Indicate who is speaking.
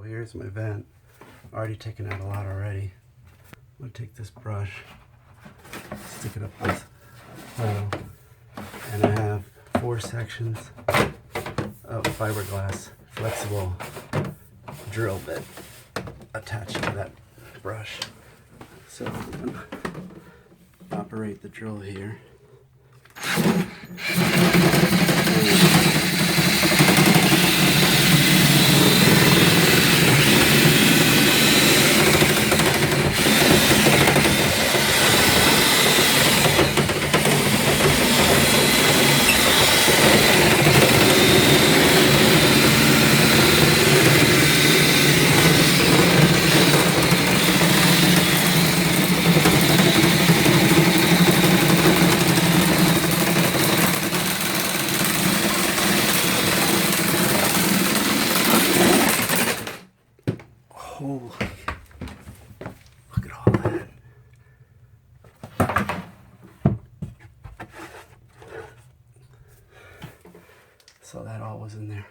Speaker 1: So here's my vent. Already taken out a lot already. I'm gonna take this brush, stick it up this hole, and I have 4 sections of fiberglass flexible drill bit attached to that brush. So I'm gonna operate the drill here. Holy, look at all that. So that all was in there.